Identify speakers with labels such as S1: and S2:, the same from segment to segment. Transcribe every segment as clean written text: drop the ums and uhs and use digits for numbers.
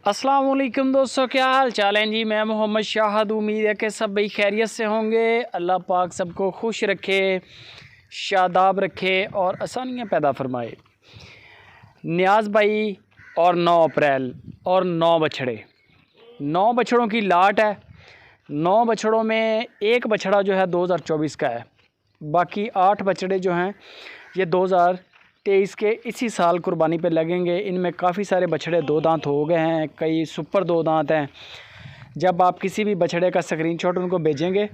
S1: अस्सलाम वालेकुम दोस्तों, क्या हाल चाल है जी। मैं मोहम्मद शाहद, उम्मीद है कि सब भाई खैरियत से होंगे। अल्लाह पाक सबको खुश रखे, शादाब रखे और आसानियाँ पैदा फरमाए। नियाज़ भाई और 9 अप्रैल और 9 बछड़े, 9 बछड़ों की लाट है। 9 बछड़ों में एक बछड़ा जो है 2024 का है, बाकी 8 बछड़े जो हैं ये 2023 के इसी साल कुर्बानी पे लगेंगे। इनमें काफ़ी सारे बछड़े 2 दांत हो गए हैं, कई सुपर 2 दांत हैं। जब आप किसी भी बछड़े का स्क्रीनशॉट उनको भेजेंगे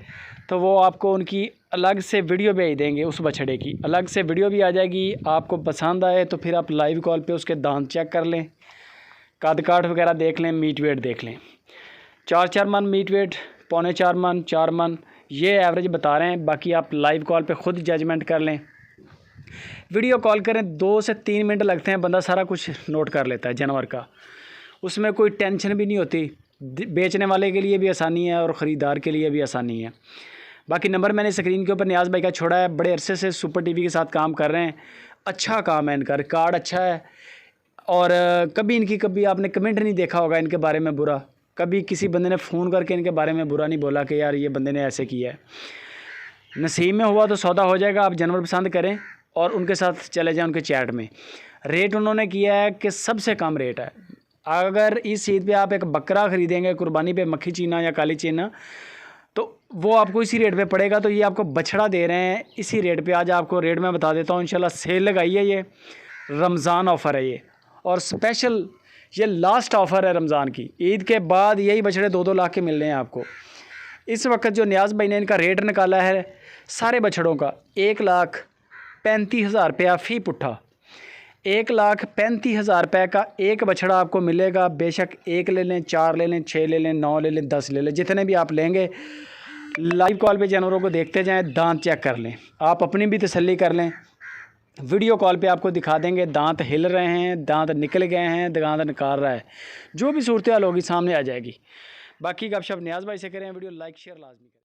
S1: तो वो आपको उनकी अलग से वीडियो भेज देंगे, उस बछड़े की अलग से वीडियो भी आ जाएगी। आपको पसंद आए तो फिर आप लाइव कॉल पे उसके दांत चेक कर लें, कद काठ वगैरह देख लें, मीट वेट देख लें। 4 मन मीट वेट, 3.25 मन, 4 मन, ये एवरेज बता रहे हैं। बाकी आप लाइव कॉल पे ख़ुद जजमेंट कर लें। वीडियो कॉल करें, 2 से 3 मिनट लगते हैं, बंदा सारा कुछ नोट कर लेता है जानवर का। उसमें कोई टेंशन भी नहीं होती, बेचने वाले के लिए भी आसानी है और ख़रीदार के लिए भी आसानी है। बाकी नंबर मैंने स्क्रीन के ऊपर नियाज़ भाई का छोड़ा है। बड़े अरसे से सुपर टीवी के साथ काम कर रहे हैं, अच्छा काम है इनका, रिकॉर्ड अच्छा है। और कभी आपने कमेंट नहीं देखा होगा इनके बारे में बुरा, कभी किसी बंदे ने फ़ोन करके इनके बारे में बुरा नहीं बोला कि यार ये बंदे ने ऐसे किया है। नसीब में हुआ तो सौदा हो जाएगा। आप जानवर पसंद करें और उनके साथ चले जाएं उनके चैट में। रेट उन्होंने किया है कि सबसे कम रेट है। अगर इस ईद पे आप एक बकरा ख़रीदेंगे कुर्बानी पे, मक्खी चीना या काली चीना, तो वो आपको इसी रेट पे पड़ेगा। तो ये आपको बछड़ा दे रहे हैं इसी रेट पे। आज आपको रेट मैं बता देता हूँ। इंशाल्लाह सेल लगाई है, ये रमज़ान ऑफ़र है ये, और स्पेशल ये लास्ट ऑफ़र है रमज़ान की। ईद के बाद यही बछड़े 2-2 लाख के मिल रहे हैं आपको। इस वक्त जो नियाज़ भाई ने इनका रेट निकाला है सारे बछड़ों का 1,35,000 रुपया फ़ी पुट्ठा। 1,35,000 रुपये का एक बछड़ा आपको मिलेगा। बेशक 1 ले लें, 4 ले लें, 6 ले लें, 9 ले लें, 10 ले लें, जितने भी आप लेंगे। लाइव कॉल पे जानवरों को देखते जाएं, दांत चेक कर लें, आप अपनी भी तसल्ली कर लें। वीडियो कॉल पे आपको दिखा देंगे दांत हिल रहे हैं, दांत निकल गए हैं, दांत निकाल रहा है, जो भी सूरत हाल होगी सामने आ जाएगी। बाकी गपशप नियाज़ भाई से करें। वीडियो लाइक शेयर लाजमी करें।